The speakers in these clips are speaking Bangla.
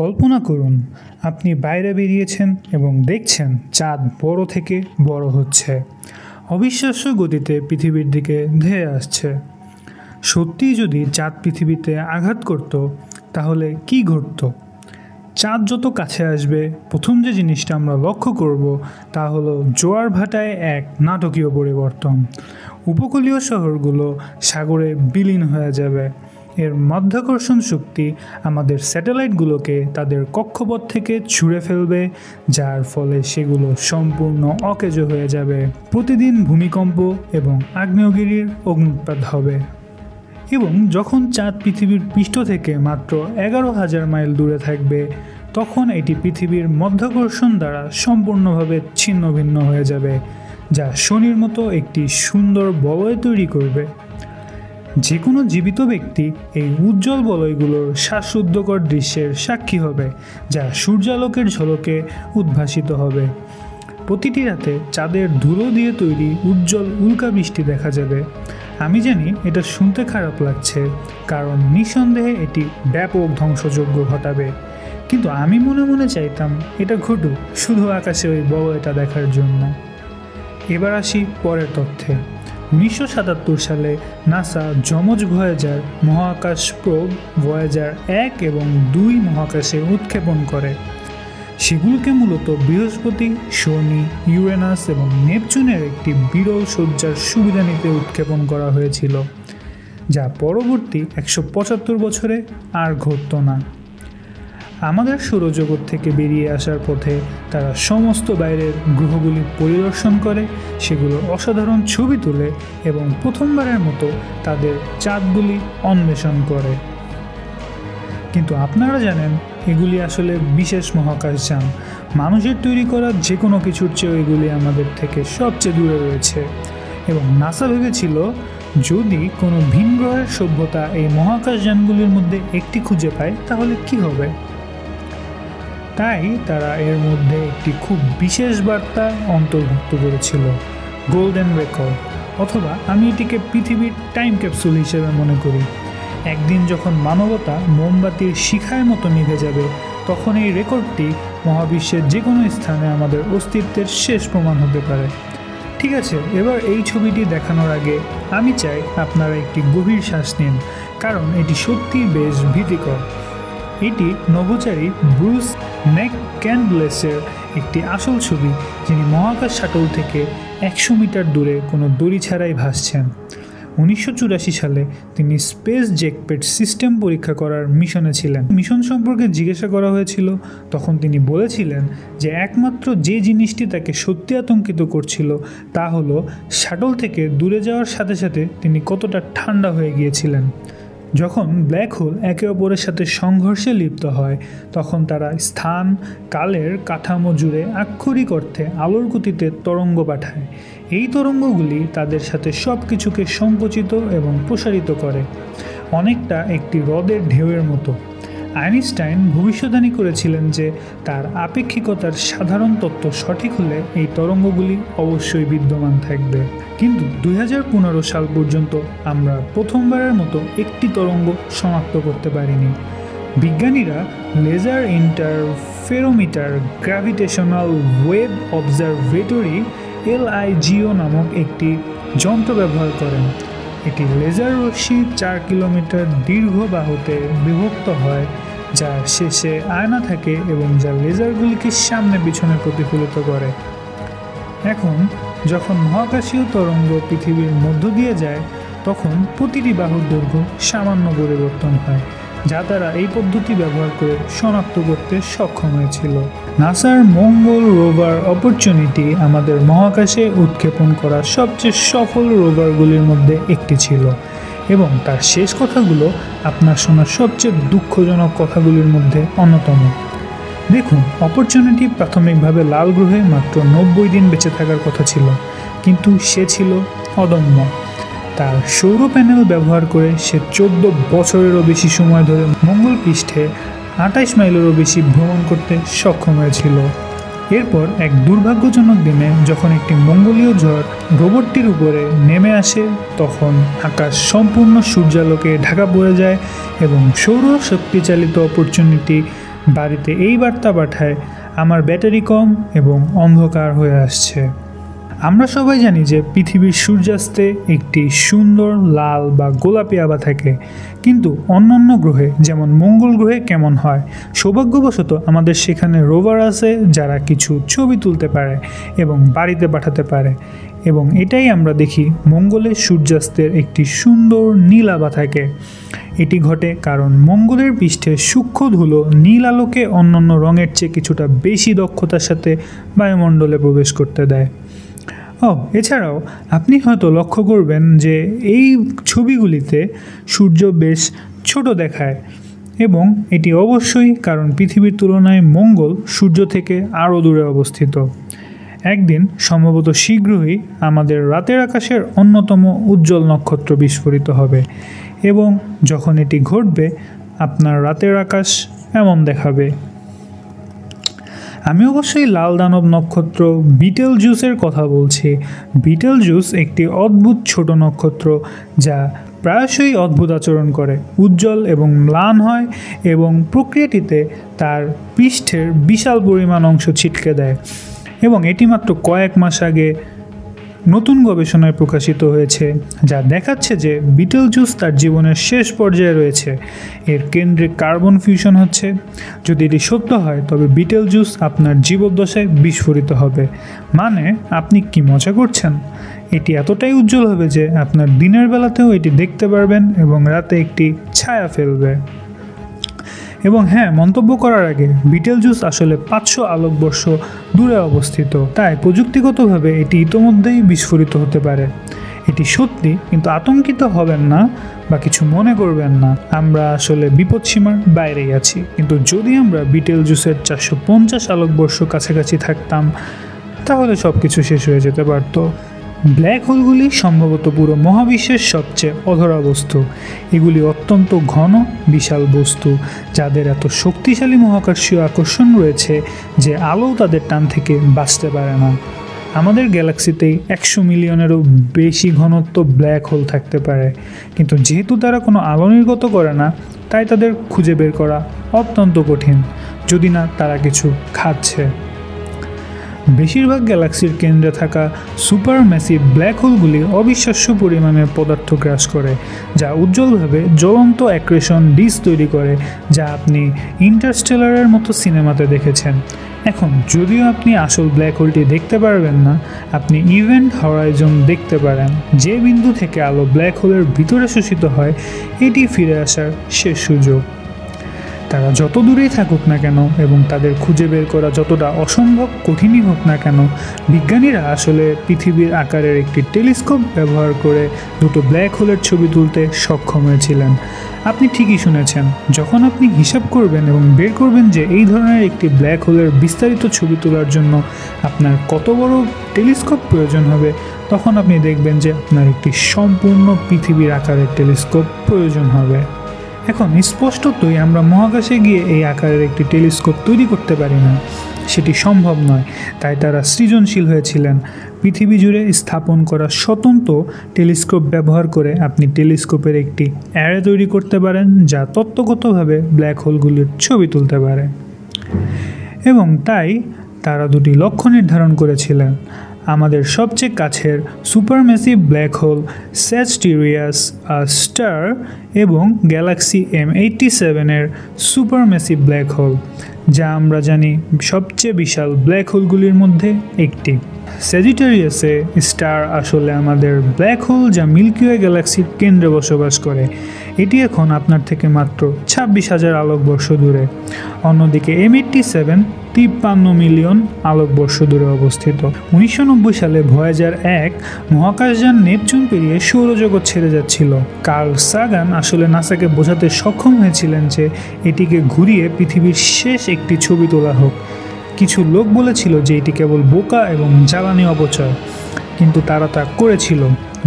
কল্পনা করুন আপনি বাইরে বেরিয়েছেন এবং দেখছেন চাঁদ বড় থেকে বড় হচ্ছে, অবিশ্বাস্য গতিতে পৃথিবীর দিকে ধেয়ে আসছে। সত্যিই যদি চাঁদ পৃথিবীতে আঘাত করত তাহলে কি ঘটত? চাঁদ যত কাছে আসবে প্রথম যে জিনিসটা আমরা লক্ষ্য করব তা হলো জোয়ার ভাটায় এক নাটকীয় পরিবর্তন। উপকূলীয় শহরগুলো সাগরে বিলীন হয়ে যাবে। এর মাধ্যাকর্ষণ শক্তি আমাদের স্যাটেলাইটগুলোকে তাদের কক্ষপথ থেকে ছুঁড়ে ফেলবে, যার ফলে সেগুলো সম্পূর্ণ অকেজো হয়ে যাবে। প্রতিদিন ভূমিকম্প এবং আগ্নেয়গিরির অগ্নুৎপাত হবে। এবং যখন চাঁদ পৃথিবীর পৃষ্ঠ থেকে মাত্র 11,000 মাইল দূরে থাকবে, তখন এটি পৃথিবীর মাধ্যাকর্ষণ দ্বারা সম্পূর্ণভাবে ছিন্ন ভিন্ন হয়ে যাবে, যা শনির মতো একটি সুন্দর বলয় তৈরি করবে। যে কোনো জীবিত ব্যক্তি এই উজ্জ্বল বলয়গুলোর শ্বাসরুদ্ধকর দৃশ্যের সাক্ষী হবে, যা সূর্যালোকের ঝলকে উদ্ভাসিত হবে। প্রতিটি রাতে চাঁদের ধুলো দিয়ে তৈরি উজ্জ্বল উল্কাবৃষ্টি দেখা যাবে। আমি জানি এটা শুনতে খারাপ লাগছে, কারণ নিঃসন্দেহে এটি ব্যাপক ধ্বংসযজ্ঞ ঘটাবে, কিন্তু আমি মনে মনে চাইতাম এটা ঘটুক শুধু আকাশে ওই বলয়টা দেখার জন্য। এবার আসি পরের তথ্যে। 1977 সালে নাসা যমজ ভয়েজার মহাকাশ প্রোব ভয়েজার 1 এবং 2 মহাকাশে উৎক্ষেপণ করে। সেগুলোকে মূলত বৃহস্পতি, শনি, ইউরেনাস এবং নেপচুনের একটি বিরল সজ্জার সুবিধা নিতে উৎক্ষেপণ করা হয়েছিল, যা পরবর্তী 175 বছরে আর ঘটত না। আমাদের সৌরজগৎ থেকে বেরিয়ে আসার পথে তারা সমস্ত বাইরের গ্রহগুলি পরিদর্শন করে, সেগুলোর অসাধারণ ছবি তোলে এবং প্রথমবারের মতো তাদের চাঁদগুলি অন্বেষণ করে। কিন্তু আপনারা জানেন এগুলি আসলে বিশেষ মহাকাশযান। মানুষের তৈরি করা যে কোনো কিছুর চেয়ে এগুলি আমাদের থেকে সবচেয়ে দূরে রয়েছে, এবং নাসা ভেবেছিল যদি কোনো ভিন গ্রহের সভ্যতা এই মহাকাশযানগুলির মধ্যে একটি খুঁজে পায় তাহলে কি হবে। তাই তারা এর মধ্যে একটি খুব বিশেষ বার্তা অন্তর্ভুক্ত করেছিল, গোল্ডেন রেকর্ড, অথবা আমি এটিকে পৃথিবীর টাইম ক্যাপসুল হিসেবে মনে করি। একদিন যখন মানবতা মোমবাতির শিখার মতো নিভে যাবে, তখন এই রেকর্ডটি মহাবিশ্বের যে কোনো স্থানে আমাদের অস্তিত্বের শেষ প্রমাণ হতে পারে। ঠিক আছে, এবার এই ছবিটি দেখানোর আগে আমি চাই আপনারা একটি গভীর শ্বাস নিন, কারণ এটি সত্যিই বেশ ভীতিকর। এটি নভোচারী ব্রুস ম্যাকক্যানডলেসের একটি আসল ছবি, যিনি মহাকাশ শাটল থেকে 100 মিটার দূরে কোনো দড়ি ছাড়াই ভাসছেন। 1984 সালে তিনি স্পেস জেকপ্যাড সিস্টেম পরীক্ষা করার মিশনে ছিলেন। মিশন সম্পর্কে জিজ্ঞাসা করা হয়েছিল, তখন তিনি বলেছিলেন যে একমাত্র যে জিনিসটি তাকে সত্যি আতঙ্কিত করছিল তা হলো শাটল থেকে দূরে যাওয়ার সাথে সাথে তিনি কতটা ঠান্ডা হয়ে গিয়েছিলেন। যখন ব্ল্যাক হোল একে অপরের সাথে সংঘর্ষে লিপ্ত হয়, তখন তারা স্থান কালের কাঠামো জুড়ে আক্ষরিক অর্থে আলোর গতিতে তরঙ্গ পাঠায়। এই তরঙ্গগুলি তাদের সাথে সব কিছুকে সংকুচিত এবং প্রসারিত করে, অনেকটা একটি হ্রদের ঢেউয়ের মতো। আইনস্টাইন ভবিষ্যদ্বাণী করেছিলেন যে তার আপেক্ষিকতার সাধারণ তত্ত্ব সঠিক হলে এই তরঙ্গগুলি অবশ্যই বিদ্যমান থাকবে। কিন্তু 2015 সাল পর্যন্ত আমরা প্রথমবারের মতো একটি তরঙ্গ শনাক্ত করতে পারিনি। বিজ্ঞানীরা laser interferometer gravitational wave observatory LIGO নামক একটি যন্ত্র ব্যবহার করেন। এটি লেজার রশ্মি 4 কিলোমিটার দীর্ঘ বাহুতে বিভক্ত হয়, যার শেষে আয়না থাকে এবং যা লেজারগুলিকে সামনে পিছনে প্রতিফলিত করে। এখন যখন মহাকাশীয় তরঙ্গ পৃথিবীর মধ্য দিয়ে যায়, তখন প্রতিটি বাহুর দৈর্ঘ্য সামান্য পরিবর্তন হয়, যা তারা এই পদ্ধতি ব্যবহার করে শনাক্ত করতে সক্ষম হয়েছিল। নাসার মঙ্গল রোভার অপরচুনিটি আমাদের মহাকাশে উৎক্ষেপণ করা সবচেয়ে সফল রোভারগুলির মধ্যে একটি ছিল, এবং তার শেষ কথাগুলো আপনার শোনা সবচেয়ে দুঃখজনক কথাগুলির মধ্যে অন্যতম। দেখুন, অপরচুনিটি প্রাথমিকভাবে লাল গ্রহে মাত্র 90 দিন বেঁচে থাকার কথা ছিল, কিন্তু সে ছিল অদম্য। তার সৌর প্যানেল ব্যবহার করে সে 14 বছরেরও বেশি সময় ধরে মঙ্গল পৃষ্ঠে 28 মাইলেরও বেশি ভ্রমণ করতে সক্ষম হয়েছিল। এরপর এক দুর্ভাগ্যজনক দিনে যখন একটি মঙ্গলীয় ঝড় রোবটটির উপরে নেমে আসে, তখন আকাশ সম্পূর্ণ সূর্যালোকে ঢাকা পড়ে যায় এবং সৌর শক্তিচালিত অপরচুনিটি বাড়িতে এই বার্তা পাঠায়, আমার ব্যাটারি কম এবং অন্ধকার হয়ে আসছে। আমরা সবাই জানি যে পৃথিবীর সূর্যাস্তে একটি সুন্দর লাল বা গোলাপি আভা থাকে, কিন্তু অন্যান্য গ্রহে যেমন মঙ্গল গ্রহে কেমন হয়? সৌভাগ্যবশত আমাদের সেখানে রোভার আছে যারা কিছু ছবি তুলতে পারে এবং বাড়িতে পাঠাতে পারে, এবং এটাই আমরা দেখি মঙ্গলের সূর্যাস্তের একটি সুন্দর নীল আভা থাকে। এটি ঘটে কারণ মঙ্গলের পৃষ্ঠে সূক্ষ্ম ধুলো নীল আলোকে অন্যান্য রঙের চেয়ে কিছুটা বেশি দক্ষতার সাথে বায়ুমণ্ডলে প্রবেশ করতে দেয়। এছাড়াও আপনি হয়তো লক্ষ্য করবেন যে এই ছবিগুলিতে সূর্য বেশ ছোট দেখায়, এবং এটি অবশ্যই কারণ পৃথিবীর তুলনায় মঙ্গল সূর্য থেকে আরও দূরে অবস্থিত। একদিন সম্ভবত শীঘ্রই আমাদের রাতের আকাশের অন্যতম উজ্জ্বল নক্ষত্র বিস্ফোরিত হবে, এবং যখন এটি ঘটবে আপনার রাতের আকাশ এমন দেখাবে। আমি অবশ্যই লাল দানব নক্ষত্র বিটেলজুসের কথা বলছি। বিটেলজুস একটি অদ্ভুত ছোট নক্ষত্র যা প্রায়শই অদ্ভুত আচরণ করে, উজ্জ্বল এবং ম্লান হয়, এবং প্রক্রিয়াটিতে তার পৃষ্ঠের বিশাল পরিমাণ অংশ ছিটকে দেয়। এবং এটি মাত্র কয়েক মাস আগে নতুন গবেষণায় প্রকাশিত হয়েছে, যা দেখাচ্ছে যে বিটেলজুস তার জীবনের শেষ পর্যায়ে রয়েছে। এর কেন্দ্রে কার্বন ফিউশন হচ্ছে। যদি এটি সত্য হয় তবে বিটেলজুস আপনার জীবদ্দশায় বিস্ফোরিত হবে। মানে, আপনি কি মজা করছেন? এটি এতটাই উজ্জ্বল হবে যে আপনার দিনের বেলাতেও এটি দেখতে পারবেন এবং রাতে একটি ছায়া ফেলবে। এবং হ্যাঁ, মন্তব্য করার আগে, বিটেলজুস আসলে 500 আলোকবর্ষ দূরে অবস্থিত, তাই প্রযুক্তিগতভাবে এটি ইতোমধ্যেই বিস্ফোরিত হতে পারে। এটি সত্যি, কিন্তু আতঙ্কিত হবেন না বা কিছু মনে করবেন না। আমরা আসলে বিপদসীমার বাইরেই আছি। কিন্তু যদি আমরা বিটেলজুসের 450 আলোকবর্ষ কাছাকাছি থাকতাম তাহলে সব কিছু শেষ হয়ে যেতে পারত। ব্ল্যাক হোলগুলি সম্ভবত পুরো মহাবিশ্বের সবচেয়ে অধরা বস্তু। এগুলি অত্যন্ত ঘন বিশাল বস্তু যাদের এত শক্তিশালী মহাকর্ষীয় আকর্ষণ রয়েছে যে আলো তাদের টান থেকে বাঁচতে পারে না। আমাদের গ্যালাক্সিতেই 100 মিলিয়নেরও বেশি ঘনত্ব ব্ল্যাক হোল থাকতে পারে, কিন্তু যেহেতু তারা কোনো আলো নির্গত করে না, তাই তাদের খুঁজে বের করা অত্যন্ত কঠিন, যদি না তারা কিছু খাচ্ছে। বেশিরভাগ গ্যালাক্সির কেন্দ্রে থাকা সুপার ম্যাসিভ ব্ল্যাক হোলগুলি অবিশ্বাস্য পরিমাণের পদার্থ গ্রাস করে, যা উজ্জ্বলভাবে জ্বলন্ত অ্যাক্রেশন ডিস্ক তৈরি করে, যা আপনি ইন্টারস্টেলারের মতো সিনেমাতে দেখেছেন। এখন যদিও আপনি আসল ব্ল্যাক হোলটি দেখতে পারবেন না, আপনি ইভেন্ট হরাইজন দেখতে পারেন। যে বিন্দু থেকে আলো ব্ল্যাক হোলের ভিতরে শোষিত হয়, এটি ফিরে আসার শেষ সুযোগ। তারা যত দূরেই থাকুক না কেন এবং তাদের খুঁজে বের করা যতটা অসম্ভব কঠিনই হোক না কেন, বিজ্ঞানীরা আসলে পৃথিবীর আকারের একটি টেলিস্কোপ ব্যবহার করে দুটো ব্ল্যাক হোলের ছবি তুলতে সক্ষম হয়েছিলেন। আপনি ঠিকই শুনেছেন। যখন আপনি হিসাব করবেন এবং বের করবেন যে এই ধরনের একটি ব্ল্যাক হোলের বিস্তারিত ছবি তোলার জন্য আপনার কত বড় টেলিস্কোপ প্রয়োজন হবে, তখন আপনি দেখবেন যে আপনার একটি সম্পূর্ণ পৃথিবীর আকারের টেলিস্কোপ প্রয়োজন হবে। এখন স্পষ্টতই আমরা মহাকাশে গিয়ে এই আকারের একটি টেলিস্কোপ তৈরি করতে পারি না, সেটি সম্ভব নয়। তাই তারা সৃজনশীল হয়েছিলেন। পৃথিবী জুড়ে স্থাপন করা স্বতন্ত্র টেলিস্কোপ ব্যবহার করে আপনি টেলিস্কোপের একটি অ্যারে তৈরি করতে পারেন, যা তত্ত্বগতভাবে ব্ল্যাক হোলগুলির ছবি তুলতে পারে। এবং তাই তারা দুটি লক্ষ্য নির্ধারণ করেছিলেন: আমাদের সবচেয়ে কাছের supermassive black hole Sagittarius star এবং গ্যালাক্সি M87-এর সুপারম্যাসিভ ব্ল্যাক হোল, যা আমরা জানি সবচেয়ে বিশাল ব্ল্যাক হোলগুলির মধ্যে একটি। স্যাজিটেরিয়াসে স্টার আসলে আমাদের ব্ল্যাক হোল যা মিল্কি ওয়ে গ্যালাক্সির কেন্দ্রে বসবাস করে। এটি এখন আপনার থেকে মাত্র 26,000 আলোকবর্ষ দূরে। অন্যদিকে M87 53 মিলিয়ন আলোকবর্ষ দূরে অবস্থিত। 1990 সালে ভয়েজার 1 মহাকাশযান নেপচুন পেরিয়ে সৌরজগৎ ছেড়ে যাচ্ছিল। কার্ল সাগান আসলে নাসাকে বোঝাতে সক্ষম হয়েছিলেন যে এটিকে ঘুরিয়ে পৃথিবীর শেষ একটি ছবি তোলা হোক। কিছু লোক বলেছিল যে এটি কেবল বোকা এবং জ্বালানি অপচয়, কিন্তু তারা তা করেছিল।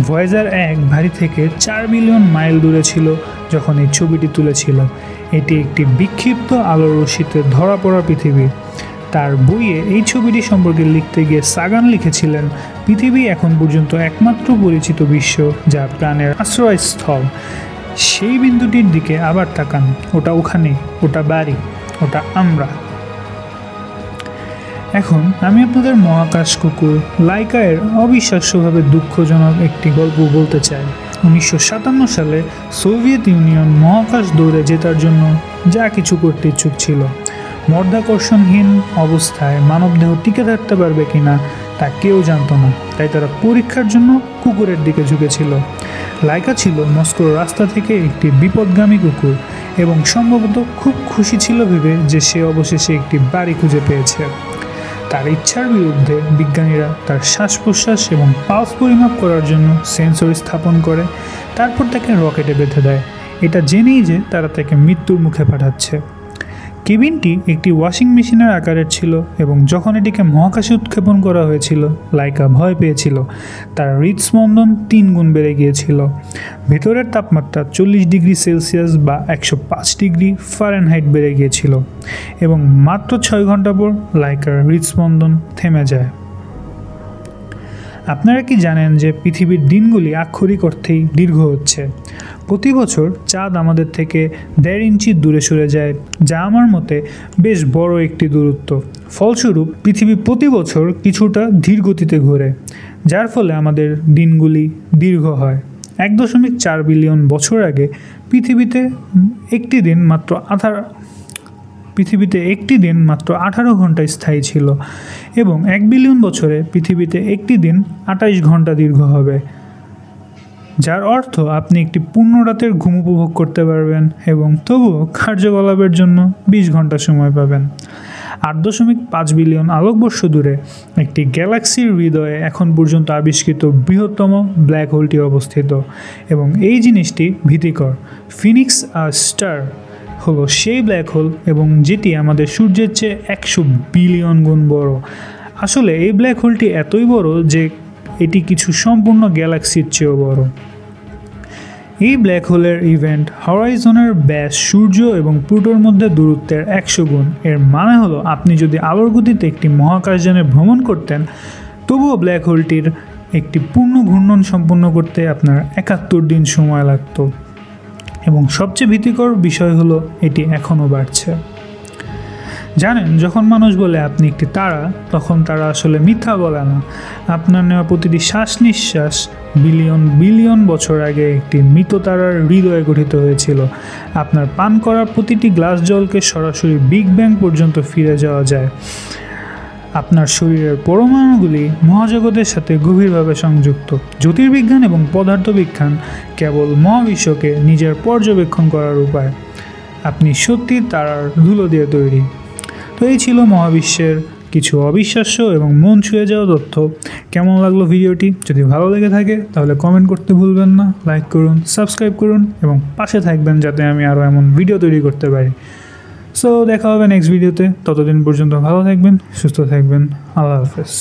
ভয়েজার 1 ভারী থেকে 4 বিলিয়ন মাইল দূরে ছিল যখন এই ছবিটি তুলেছিল। এটি একটি বিক্ষিপ্ত আলোর রশ্মিতে ধরা পড়া পৃথিবী। তার বইয়ে এই ছবিটি সম্পর্কে লিখতে গিয়ে সাগান লিখেছিলেন, পৃথিবী এখন পর্যন্ত একমাত্র পরিচিত বিশ্ব যা প্রাণের আশ্রয়স্থল। সেই বিন্দুটির দিকে আবার তাকান, ওটা ওখানে, ওটা বাড়ি, ওটা আমরা। এখন আমি আপনাদের মহাকাশ কুকুর লাইকা এর অবিশ্বাস্যভাবে দুঃখজনক একটি গল্প বলতে চাই। 1957 সালে সোভিয়েত ইউনিয়ন মহাকাশ দৌড়ে জেতার জন্য যা কিছু করতে ইচ্ছুক ছিল। মধ্যাকর্ষণহীন অবস্থায় মানবদেহ টিকে থাকতে পারবে কিনা তা কেউ জানতো না, তাই তারা পরীক্ষার জন্য কুকুরের দিকে ঝুঁকেছিল। লাইকা ছিল মস্কোর রাস্তা থেকে একটি বিপদগামী কুকুর এবং সম্ভবত খুব খুশি ছিল ভেবে যে সে অবশেষে একটি বাড়ি খুঁজে পেয়েছে। তার ইচ্ছার বিরুদ্ধে বিজ্ঞানীরা তার শ্বাস প্রশ্বাস এবং পালস পরিমাপ করার জন্য সেন্সর স্থাপন করে, তারপর তাকে রকেটে বেঁধে দেয়, এটা জেনেই যে তারা তাকে মৃত্যুর মুখে পাঠাচ্ছে। কেবিনটি একটি ওয়াশিং মেশিনের আকারের ছিল এবং যখন এটিকে মহাকাশে উৎক্ষেপণ করা হয়েছিল লাইকা ভয় পেয়েছিল। তার হৃদস্পন্দন 3 গুণ বেড়ে গিয়েছিল। ভেতরের তাপমাত্রা 40 ডিগ্রি সেলসিয়াস বা 105 ডিগ্রি ফারেনহাইট বেড়ে গিয়েছিল এবং মাত্র 6 ঘন্টা পর লাইকার হৃদস্পন্দন থেমে যায়। আপনারা কি জানেন যে পৃথিবীর দিনগুলি আক্ষরিক অর্থেই দীর্ঘ হচ্ছে? প্রতি বছর চাঁদ আমাদের থেকে 1.5 ইঞ্চি দূরে সরে যায়, যা আমার মতে বেশ বড় একটি দূরত্ব। ফলস্বরূপ পৃথিবী প্রতি বছর কিছুটা ধীর গতিতে ঘোরে, যার ফলে আমাদের দিনগুলি দীর্ঘ হয়। 1.4 বিলিয়ন বছর আগে পৃথিবীতে একটি দিন মাত্র 18 ঘন্টা স্থায়ী ছিল এবং 1 বিলিয়ন বছরে পৃথিবীতে একটি দিন 28 ঘন্টা দীর্ঘ হবে, যার অর্থ আপনি একটি পূর্ণ রাতের ঘুম উপভোগ করতে পারবেন এবং তবুও কার্যকলাপের জন্য 20 ঘন্টা সময় পাবেন। 8.5 বিলিয়ন আলোকবর্ষ দূরে একটি গ্যালাক্সির হৃদয়ে এখন পর্যন্ত আবিষ্কৃত বৃহত্তম ব্ল্যাক হোলটি অবস্থিত এবং এই জিনিসটি ভীতিকর। ফিনিক্স স্টার হলো সেই ব্ল্যাক হোল এবং যেটি আমাদের সূর্যের চেয়ে 100 বিলিয়ন গুণ বড়। আসলে এই ব্ল্যাক হোলটি এতই বড় যে এটি কিছু সম্পূর্ণ গ্যালাক্সির চেয়েও বড়। এই ব্ল্যাক হোলের ইভেন্ট হরাইজনের ব্যাস সূর্য এবং প্লুটোর মধ্যে দূরত্বের 100 গুণ। এর মানে হলো আপনি যদি আলোর গতিতে একটি মহাকাশযানে ভ্রমণ করতেন, তবুও ব্ল্যাক হোলটির একটি পূর্ণ ঘূর্ণন সম্পন্ন করতে আপনার 71 দিন সময় লাগত। এবং সবচেয়ে ভীতিকর বিষয় হলো এটি এখনও বাড়ছে। জানেন, যখন মানুষ বলে আপনি একটি তারা, তখন তারা আসলে মিথ্যা বলে না। আপনার নেওয়া প্রতিটি শ্বাস নিঃশ্বাস বিলিয়ন বিলিয়ন বছর আগে একটি মৃত তারার হৃদয়ে গঠিত হয়েছিল। আপনার পান করা প্রতিটি গ্লাস জলকে সরাসরি বিগ ব্যাং পর্যন্ত ফিরে যাওয়া যায়। আপনার শরীরের পরমাণুগুলি মহাজগতের সাথে গভীরভাবে সংযুক্ত। জ্যোতির্বিজ্ঞান এবং পদার্থবিজ্ঞান কেবল মহাবিশ্বকে নিজের পর্যবেক্ষণ করার উপায়। আপনি সত্যি তারার ধুলো দিয়ে তৈরি। তো এই ছিল মহাবিশ্বের কিছু অবিশ্বাস্য এবং মন ছুঁয়ে যাওয়া তথ্য। কেমন লাগলো ভিডিওটি? যদি ভালো লেগে থাকে তাহলে কমেন্ট করতে ভুলবেন না, লাইক করুন, সাবস্ক্রাইব করুন এবং পাশে থাকবেন যাতে আমি আরও এমন ভিডিও তৈরি করতে পারি। সো দেখা হবে নেক্সট ভিডিওতে। ততদিন পর্যন্ত ভালো থাকবেন, সুস্থ থাকবেন। আল্লাহ হাফেজ।